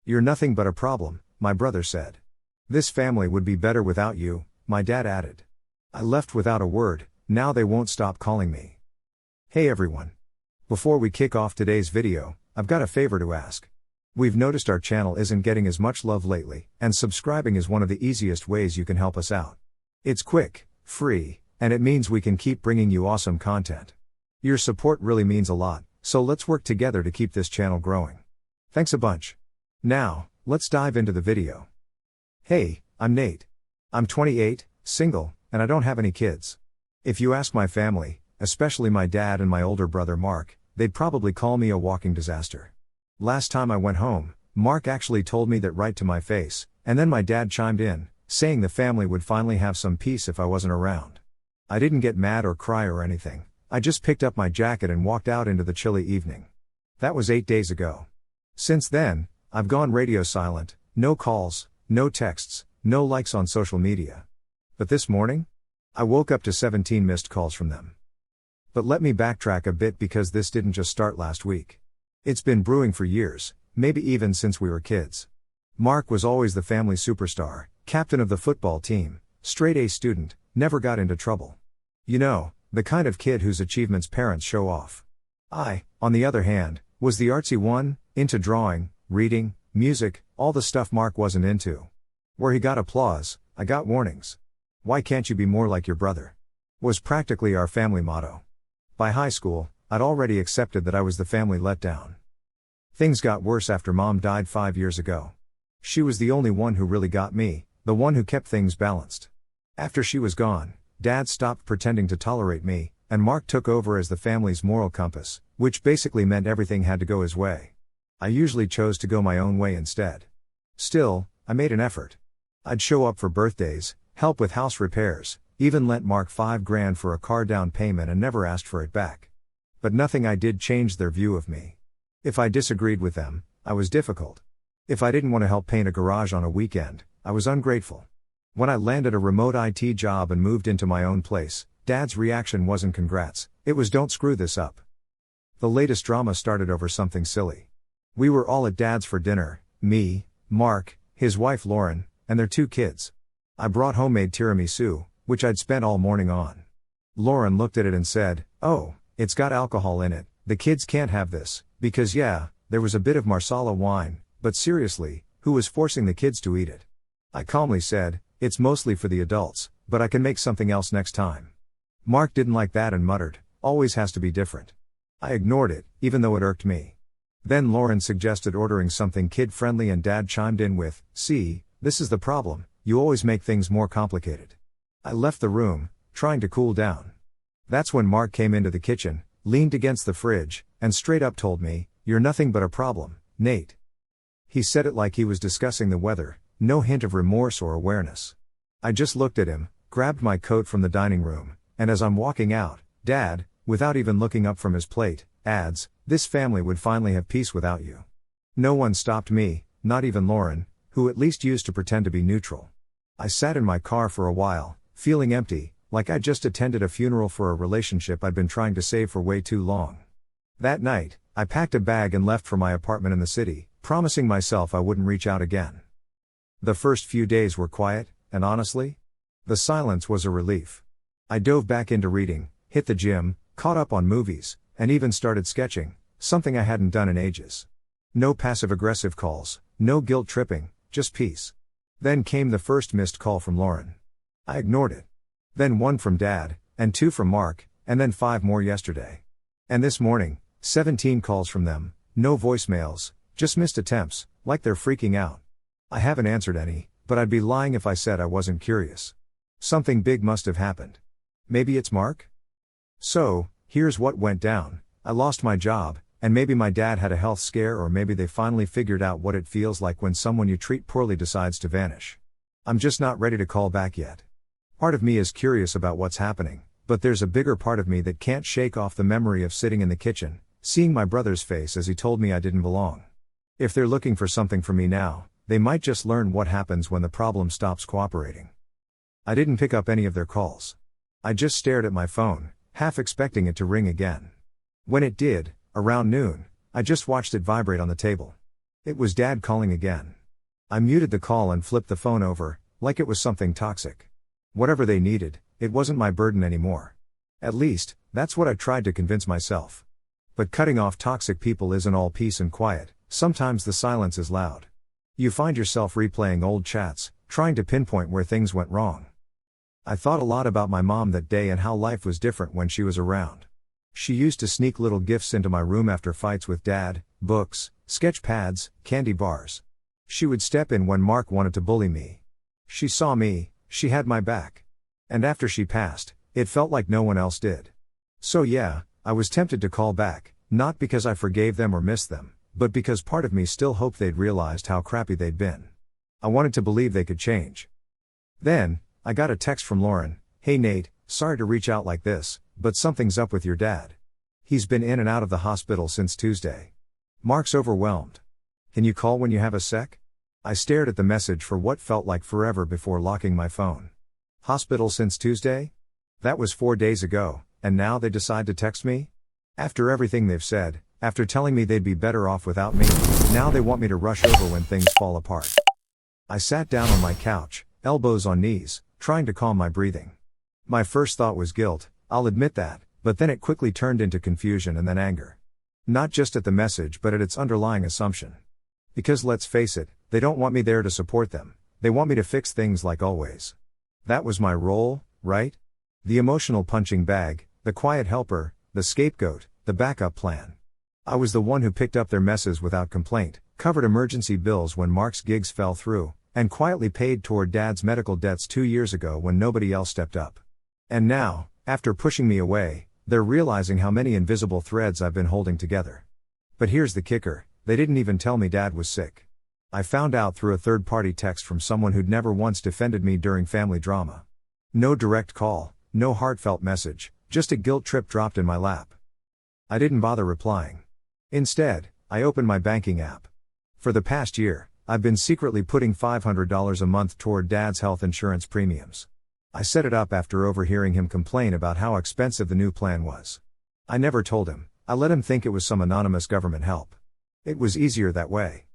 "You're nothing but a problem," my brother said. "This family would be better without you," my dad added. I left without a word. Now they won't stop calling me. Hey everyone. Before we kick off today's video, I've got a favor to ask. We've noticed our channel isn't getting as much love lately, and subscribing is one of the easiest ways you can help us out. It's quick, free, and it means we can keep bringing you awesome content. Your support really means a lot, so let's work together to keep this channel growing. Thanks a bunch. Now, let's dive into the video. Hey, I'm Nate. I'm 28, single, and I don't have any kids. If you ask my family, especially my dad and my older brother Mark, they'd probably call me a walking disaster. Last time I went home, Mark actually told me that right to my face, and then my dad chimed in, saying the family would finally have some peace if I wasn't around. I didn't get mad or cry or anything. I just picked up my jacket and walked out into the chilly evening. That was 8 days ago. Since then, I've gone radio silent, no calls, no texts, no likes on social media. But this morning? I woke up to 17 missed calls from them. But let me backtrack a bit because this didn't just start last week. It's been brewing for years, maybe even since we were kids. Mark was always the family superstar, captain of the football team, straight A student, never got into trouble. You know, the kind of kid whose achievements parents show off. I, on the other hand, was the artsy one, into drawing, reading, music, all the stuff Mark wasn't into. Where he got applause, I got warnings. "Why can't you be more like your brother?" was practically our family motto. By high school, I'd already accepted that I was the family letdown. Things got worse after Mom died 5 years ago. She was the only one who really got me, the one who kept things balanced. After she was gone, Dad stopped pretending to tolerate me, and Mark took over as the family's moral compass, which basically meant everything had to go his way. I usually chose to go my own way instead. Still, I made an effort. I'd show up for birthdays, help with house repairs, even lent Mark $5,000 for a car down payment and never asked for it back. But nothing I did changed their view of me. If I disagreed with them, I was difficult. If I didn't want to help paint a garage on a weekend, I was ungrateful. When I landed a remote IT job and moved into my own place, Dad's reaction wasn't congrats, it was don't screw this up. The latest drama started over something silly. We were all at Dad's for dinner, me, Mark, his wife Lauren, and their 2 kids. I brought homemade tiramisu, which I'd spent all morning on. Lauren looked at it and said, "Oh, it's got alcohol in it, the kids can't have this," because yeah, there was a bit of Marsala wine, but seriously, who was forcing the kids to eat it? I calmly said, "It's mostly for the adults, but I can make something else next time." Mark didn't like that and muttered, "Always has to be different." I ignored it, even though it irked me. Then Lauren suggested ordering something kid-friendly and Dad chimed in with, "See, this is the problem, you always make things more complicated." I left the room, trying to cool down. That's when Mark came into the kitchen, leaned against the fridge, and straight up told me, "You're nothing but a problem, Nate." He said it like he was discussing the weather, no hint of remorse or awareness. I just looked at him, grabbed my coat from the dining room, and as I'm walking out, Dad, without even looking up from his plate, adds, "This family would finally have peace without you." No one stopped me, not even Lauren, who at least used to pretend to be neutral. I sat in my car for a while, feeling empty, like I'd just attended a funeral for a relationship I'd been trying to save for way too long. That night, I packed a bag and left for my apartment in the city, promising myself I wouldn't reach out again. The first few days were quiet, and honestly, the silence was a relief. I dove back into reading, hit the gym, caught up on movies, and even started sketching, something I hadn't done in ages. No passive-aggressive calls, no guilt tripping, just peace. Then came the first missed call from Lauren. I ignored it. Then 1 from Dad, and 2 from Mark, and then 5 more yesterday. And this morning, 17 calls from them, no voicemails, just missed attempts, like they're freaking out. I haven't answered any, but I'd be lying if I said I wasn't curious. Something big must have happened. Maybe it's Mark? So, here's what went down. I lost my job, and maybe my dad had a health scare or maybe they finally figured out what it feels like when someone you treat poorly decides to vanish. I'm just not ready to call back yet. Part of me is curious about what's happening, but there's a bigger part of me that can't shake off the memory of sitting in the kitchen, seeing my brother's face as he told me I didn't belong. If they're looking for something from me now, they might just learn what happens when the problem stops cooperating. I didn't pick up any of their calls. I just stared at my phone, half expecting it to ring again. When it did, around noon, I just watched it vibrate on the table. It was Dad calling again. I muted the call and flipped the phone over, like it was something toxic. Whatever they needed, it wasn't my burden anymore. At least, that's what I tried to convince myself. But cutting off toxic people isn't all peace and quiet, sometimes the silence is loud. You find yourself replaying old chats, trying to pinpoint where things went wrong. I thought a lot about my mom that day and how life was different when she was around. She used to sneak little gifts into my room after fights with Dad, books, sketch pads, candy bars. She would step in when Mark wanted to bully me. She saw me, she had my back. And after she passed, it felt like no one else did. So yeah, I was tempted to call back, not because I forgave them or missed them, but because part of me still hoped they'd realized how crappy they'd been. I wanted to believe they could change. Then, I got a text from Lauren. "Hey Nate, sorry to reach out like this, but something's up with your dad. He's been in and out of the hospital since Tuesday. Mark's overwhelmed. Can you call when you have a sec?" I stared at the message for what felt like forever before locking my phone. Hospital since Tuesday? That was 4 days ago, and now they decide to text me? After everything they've said, after telling me they'd be better off without me, now they want me to rush over when things fall apart. I sat down on my couch, elbows on knees, trying to calm my breathing. My first thought was guilt, I'll admit that, but then it quickly turned into confusion and then anger. Not just at the message but at its underlying assumption. Because let's face it, they don't want me there to support them, they want me to fix things like always. That was my role, right? The emotional punching bag, the quiet helper, the scapegoat, the backup plan. I was the one who picked up their messes without complaint, covered emergency bills when Mark's gigs fell through, and quietly paid toward Dad's medical debts 2 years ago when nobody else stepped up. And now, after pushing me away, they're realizing how many invisible threads I've been holding together. But here's the kicker, they didn't even tell me Dad was sick. I found out through a third-party text from someone who'd never once defended me during family drama. No direct call, no heartfelt message, just a guilt trip dropped in my lap. I didn't bother replying. Instead, I opened my banking app. For the past year, I've been secretly putting $500 a month toward Dad's health insurance premiums. I set it up after overhearing him complain about how expensive the new plan was. I never told him, I let him think it was some anonymous government help. It was easier that way.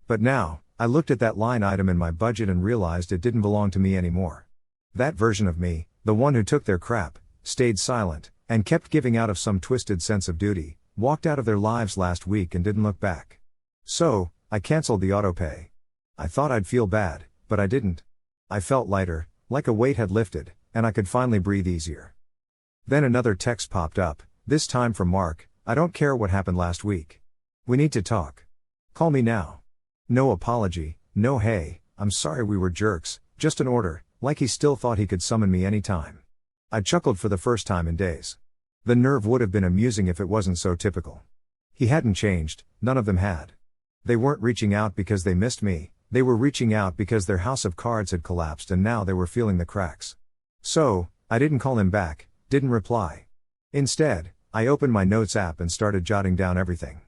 But now, I looked at that line item in my budget and realized it didn't belong to me anymore. That version of me, the one who took their crap, stayed silent, and kept giving out of some twisted sense of duty, walked out of their lives last week and didn't look back. So, I canceled the autopay. I thought I'd feel bad, but I didn't. I felt lighter, like a weight had lifted, and I could finally breathe easier. Then another text popped up, this time from Mark. "I don't care what happened last week. We need to talk. Call me now." No apology, no "hey, I'm sorry we were jerks," just an order, like he still thought he could summon me anytime. I chuckled for the first time in days. The nerve would have been amusing if it wasn't so typical. He hadn't changed, none of them had. They weren't reaching out because they missed me, they were reaching out because their house of cards had collapsed and now they were feeling the cracks. So, I didn't call him back, didn't reply. Instead, I opened my notes app and started jotting down everything.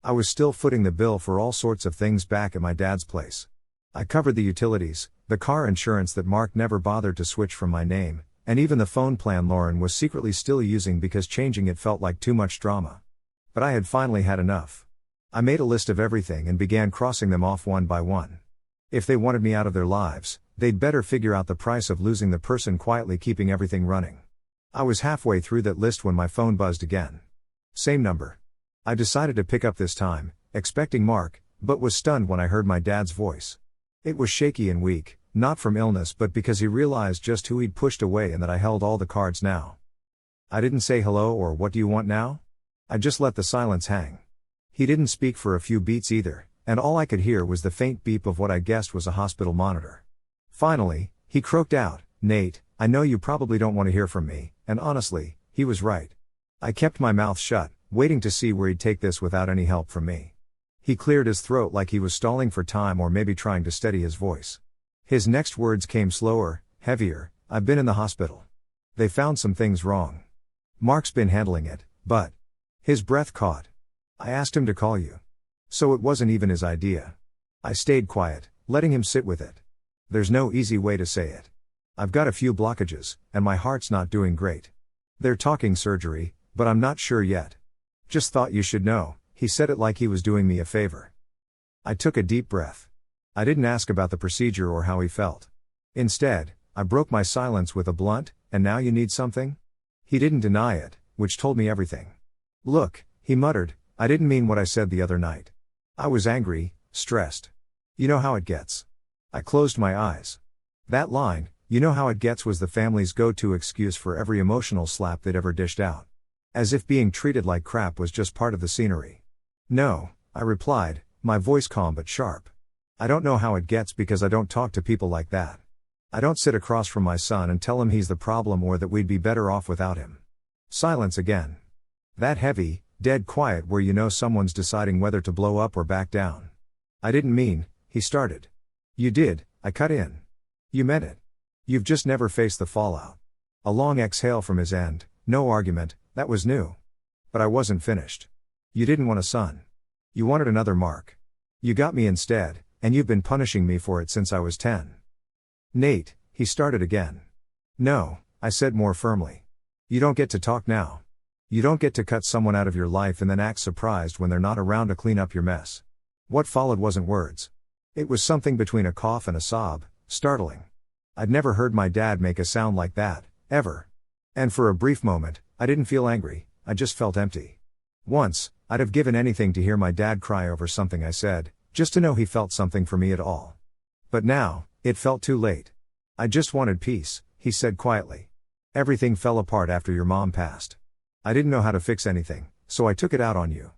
I was still footing the bill for all sorts of things back at my dad's place. I covered the utilities, the car insurance that Mark never bothered to switch from my name, and even the phone plan Lauren was secretly still using because changing it felt like too much drama. But I had finally had enough. I made a list of everything and began crossing them off one by one. If they wanted me out of their lives, they'd better figure out the price of losing the person quietly keeping everything running. I was halfway through that list when my phone buzzed again. Same number. I decided to pick up this time, expecting Mark, but was stunned when I heard my dad's voice. It was shaky and weak, not from illness but because he realized just who he'd pushed away and that I held all the cards now. I didn't say hello or what do you want now? I just let the silence hang. He didn't speak for a few beats either, and all I could hear was the faint beep of what I guessed was a hospital monitor. Finally, he croaked out, "Nate, I know you probably don't want to hear from me," and honestly, he was right. I kept my mouth shut, waiting to see where he'd take this without any help from me. He cleared his throat like he was stalling for time or maybe trying to steady his voice. His next words came slower, heavier. "I've been in the hospital. They found some things wrong. Mark's been handling it, but..." His breath caught. "I asked him to call you. So it wasn't even his idea." I stayed quiet, letting him sit with it. There's no easy way to say it. I've got a few blockages, and my heart's not doing great. They're talking surgery, but I'm not sure yet. "Just thought you should know," he said it like he was doing me a favor. I took a deep breath. I didn't ask about the procedure or how he felt. Instead, I broke my silence with a blunt, "And now you need something?" He didn't deny it, which told me everything. "Look," he muttered, "I didn't mean what I said the other night. I was angry, stressed. You know how it gets." I closed my eyes. That line, "you know how it gets," was the family's go-to excuse for every emotional slap they'd ever dished out. As if being treated like crap was just part of the scenery. "No," I replied, my voice calm but sharp. "I don't know how it gets because I don't talk to people like that. I don't sit across from my son and tell him he's the problem or that we'd be better off without him." Silence again. That heavy, dead quiet where you know someone's deciding whether to blow up or back down. "I didn't mean," he started. "You did," I cut in. "You meant it. You've just never faced the fallout." A long exhale from his end, no argument, that was new. But I wasn't finished. "You didn't want a son. You wanted another Mark. You got me instead, and you've been punishing me for it since I was 10. "Nate," he started again. "No," I said more firmly. "You don't get to talk now. You don't get to cut someone out of your life and then act surprised when they're not around to clean up your mess." What followed wasn't words. It was something between a cough and a sob, startling. I'd never heard my dad make a sound like that, ever. And for a brief moment, I didn't feel angry, I just felt empty. Once, I'd have given anything to hear my dad cry over something I said, just to know he felt something for me at all. But now, it felt too late. "I just wanted peace," he said quietly. "Everything fell apart after your mom passed. I didn't know how to fix anything, so I took it out on you."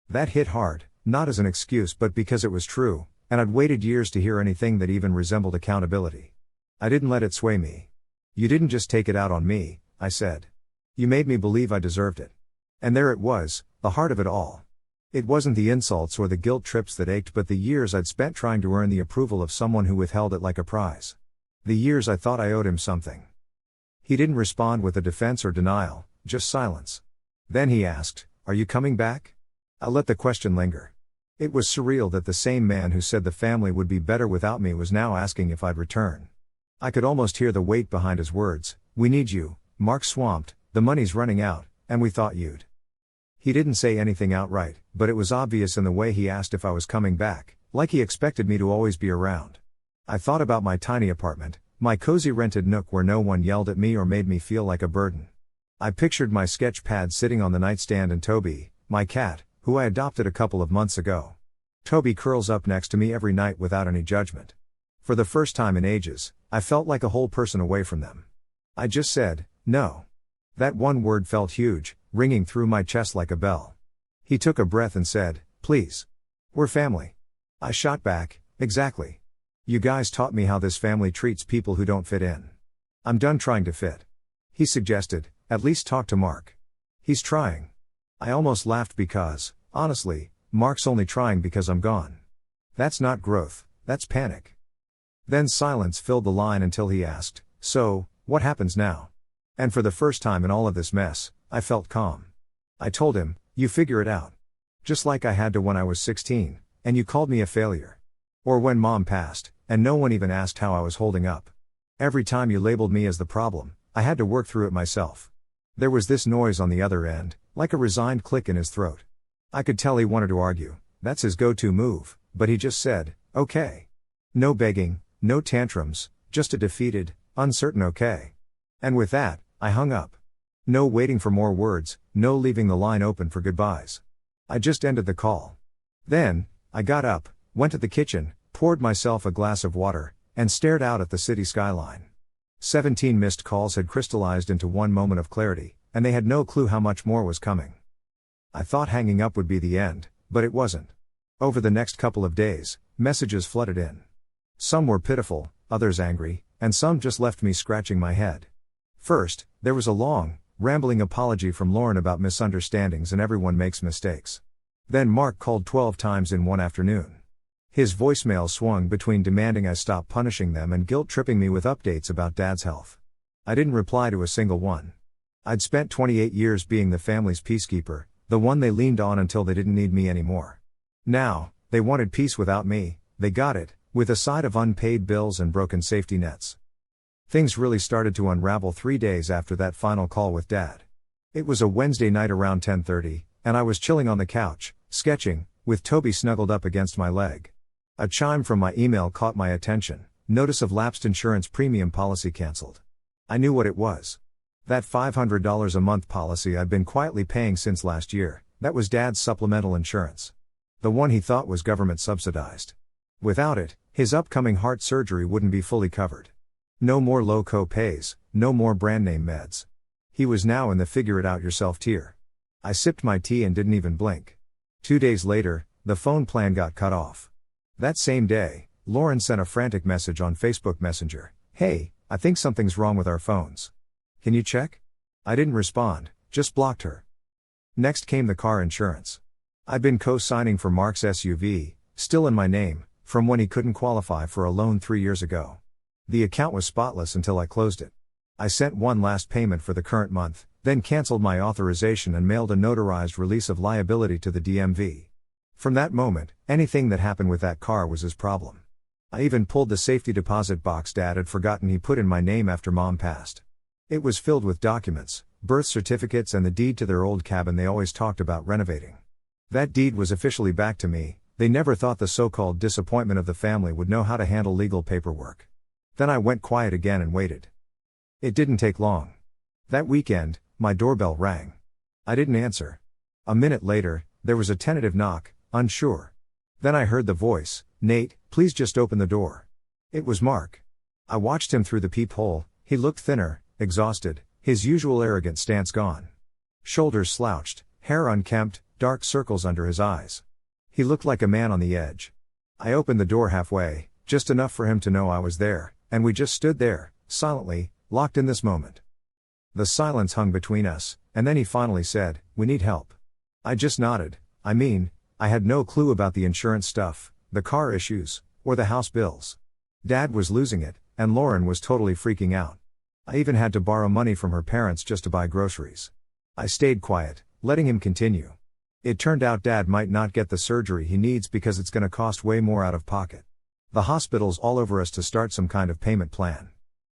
That hit hard, not as an excuse but because it was true, and I'd waited years to hear anything that even resembled accountability. I didn't let it sway me. "You didn't just take it out on me," I said. "You made me believe I deserved it." And there it was, the heart of it all. It wasn't the insults or the guilt trips that ached but the years I'd spent trying to earn the approval of someone who withheld it like a prize. The years I thought I owed him something. He didn't respond with a defense or denial, just silence. Then he asked, "Are you coming back?" I let the question linger. It was surreal that the same man who said the family would be better without me was now asking if I'd return. I could almost hear the weight behind his words. "We need you, Mark's swamped, the money's running out, and we thought you'd." He didn't say anything outright, but it was obvious in the way he asked if I was coming back, like he expected me to always be around. I thought about my tiny apartment, my cozy rented nook where no one yelled at me or made me feel like a burden. I pictured my sketch pad sitting on the nightstand and Toby, my cat, who I adopted a couple of months ago. Toby curls up next to me every night without any judgment. For the first time in ages, I felt like a whole person away from them. I just said, "No." That one word felt huge, ringing through my chest like a bell. He took a breath and said, "Please. We're family." I shot back, "Exactly. You guys taught me how this family treats people who don't fit in. I'm done trying to fit." He suggested, "At least talk to Mark. He's trying." I almost laughed because, honestly, Mark's only trying because I'm gone. That's not growth, that's panic. Then silence filled the line until he asked, "So, what happens now?" And for the first time in all of this mess, I felt calm. I told him, "You figure it out. Just like I had to when I was 16, and you called me a failure. Or when Mom passed, and no one even asked how I was holding up. Every time you labeled me as the problem, I had to work through it myself." There was this noise on the other end, like a resigned click in his throat. I could tell he wanted to argue, that's his go-to move, but he just said, "Okay." No begging, no tantrums, just a defeated, uncertain okay. And with that, I hung up. No waiting for more words, no leaving the line open for goodbyes. I just ended the call. Then, I got up, went to the kitchen, poured myself a glass of water, and stared out at the city skyline. 17 missed calls had crystallized into one moment of clarity, and they had no clue how much more was coming. I thought hanging up would be the end, but it wasn't. Over the next couple of days, messages flooded in. Some were pitiful, others angry, and some just left me scratching my head. First, there was a long, rambling apology from Lauren about misunderstandings and everyone makes mistakes. Then Mark called 12 times in one afternoon. His voicemail swung between demanding I stop punishing them and guilt-tripping me with updates about Dad's health. I didn't reply to a single one. I'd spent 28 years being the family's peacekeeper, the one they leaned on until they didn't need me anymore. Now, they wanted peace without me, they got it, with a side of unpaid bills and broken safety nets. Things really started to unravel 3 days after that final call with Dad. It was a Wednesday night around 10:30, and I was chilling on the couch, sketching, with Toby snuggled up against my leg. A chime from my email caught my attention. Notice of lapsed insurance premium policy cancelled. I knew what it was. That $500 a month policy I'd been quietly paying since last year, that was Dad's supplemental insurance. The one he thought was government subsidized. Without it, his upcoming heart surgery wouldn't be fully covered. No more low co-pays, no more brand name meds. He was now in the figure it out yourself tier. I sipped my tea and didn't even blink. 2 days later, the phone plan got cut off. That same day, Lauren sent a frantic message on Facebook Messenger. "Hey, I think something's wrong with our phones. Can you check?" I didn't respond, just blocked her. Next came the car insurance. I'd been co-signing for Mark's SUV, still in my name, from when he couldn't qualify for a loan 3 years ago. The account was spotless until I closed it. I sent one last payment for the current month, then canceled my authorization and mailed a notarized release of liability to the DMV. From that moment, anything that happened with that car was his problem. I even pulled the safety deposit box Dad had forgotten he put in my name after Mom passed. It was filled with documents, birth certificates and the deed to their old cabin they always talked about renovating. That deed was officially back to me. They never thought the so-called disappointment of the family would know how to handle legal paperwork. Then I went quiet again and waited. It didn't take long. That weekend, my doorbell rang. I didn't answer. A minute later, there was a tentative knock, unsure. Then I heard the voice, "Nate, please just open the door." It was Mark. I watched him through the peephole. He looked thinner, exhausted, his usual arrogant stance gone. Shoulders slouched, hair unkempt, dark circles under his eyes. He looked like a man on the edge. I opened the door halfway, just enough for him to know I was there, and we just stood there, silently, locked in this moment. The silence hung between us, and then he finally said, "We need help." I just nodded. I had no clue about the insurance stuff, the car issues, or the house bills. Dad was losing it, and Lauren was totally freaking out. I even had to borrow money from her parents just to buy groceries. I stayed quiet, letting him continue. It turned out Dad might not get the surgery he needs because it's gonna cost way more out of pocket. The hospital's all over us to start some kind of payment plan.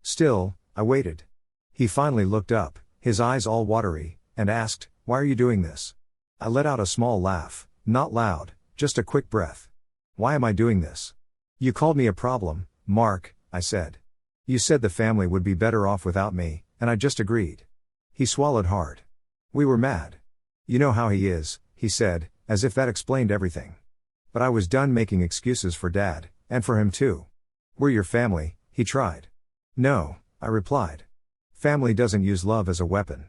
Still, I waited. He finally looked up, his eyes all watery, and asked, "Why are you doing this?" I let out a small laugh, not loud, just a quick breath. "Why am I doing this?" "You called me a problem, Mark," I said. "You said the family would be better off without me, and I just agreed." He swallowed hard. "We were mad. You know how he is," he said, as if that explained everything. But I was done making excuses for Dad, and for him too. "We're your family," he tried. "No," I replied. "Family doesn't use love as a weapon.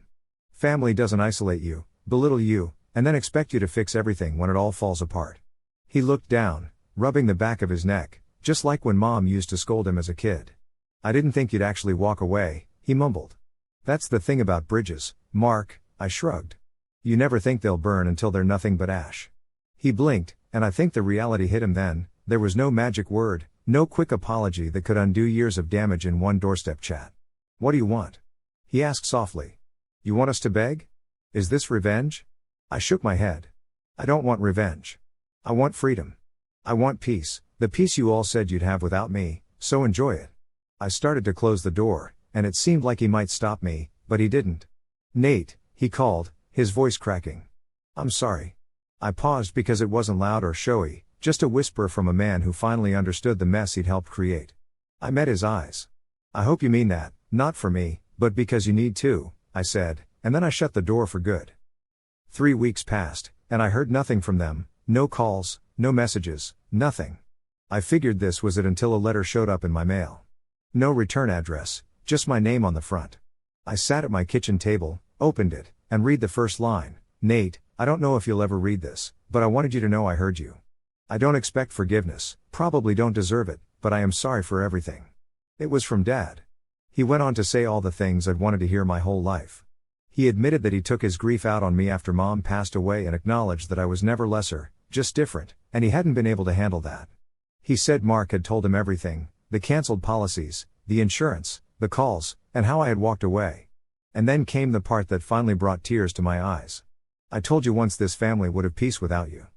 Family doesn't isolate you, belittle you, and then expect you to fix everything when it all falls apart." He looked down, rubbing the back of his neck, just like when Mom used to scold him as a kid. "I didn't think you'd actually walk away," he mumbled. "That's the thing about bridges, Mark," I shrugged. "You never think they'll burn until they're nothing but ash." He blinked, and I think the reality hit him then. There was no magic word, no quick apology that could undo years of damage in one doorstep chat. "What do you want?" he asked softly. "You want us to beg? Is this revenge?" I shook my head. "I don't want revenge. I want freedom. I want peace, the peace you all said you'd have without me, so enjoy it." I started to close the door, and it seemed like he might stop me, but he didn't. "Nate," he called, his voice cracking. "I'm sorry." I paused because it wasn't loud or showy, just a whisper from a man who finally understood the mess he'd helped create. I met his eyes. "I hope you mean that, not for me, but because you need to," I said, and then I shut the door for good. 3 weeks passed, and I heard nothing from them, no calls, no messages, nothing. I figured this was it until a letter showed up in my mail. No return address, just my name on the front. I sat at my kitchen table, opened it, and read the first line. "Nate, I don't know if you'll ever read this, but I wanted you to know I heard you. I don't expect forgiveness, probably don't deserve it, but I am sorry for everything." It was from Dad. He went on to say all the things I'd wanted to hear my whole life. He admitted that he took his grief out on me after Mom passed away and acknowledged that I was never lesser, just different, and he hadn't been able to handle that. He said Mark had told him everything, the canceled policies, the insurance, the calls, and how I had walked away. And then came the part that finally brought tears to my eyes. "I told you once this family would have peace without you.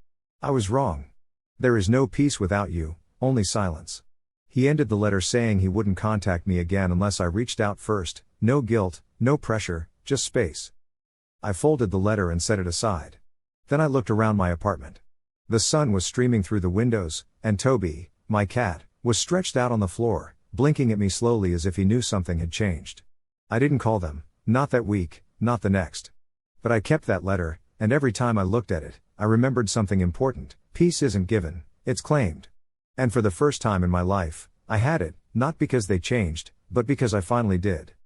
I was wrong. There is no peace without you, only silence." He ended the letter saying he wouldn't contact me again unless I reached out first, no guilt, no pressure, just space. I folded the letter and set it aside. Then I looked around my apartment. The sun was streaming through the windows, and Toby, my cat, was stretched out on the floor, blinking at me slowly as if he knew something had changed. I didn't call them, not that week, not the next. But I kept that letter, and every time I looked at it, I remembered something important: peace isn't given, it's claimed. And for the first time in my life, I had it, not because they changed, but because I finally did.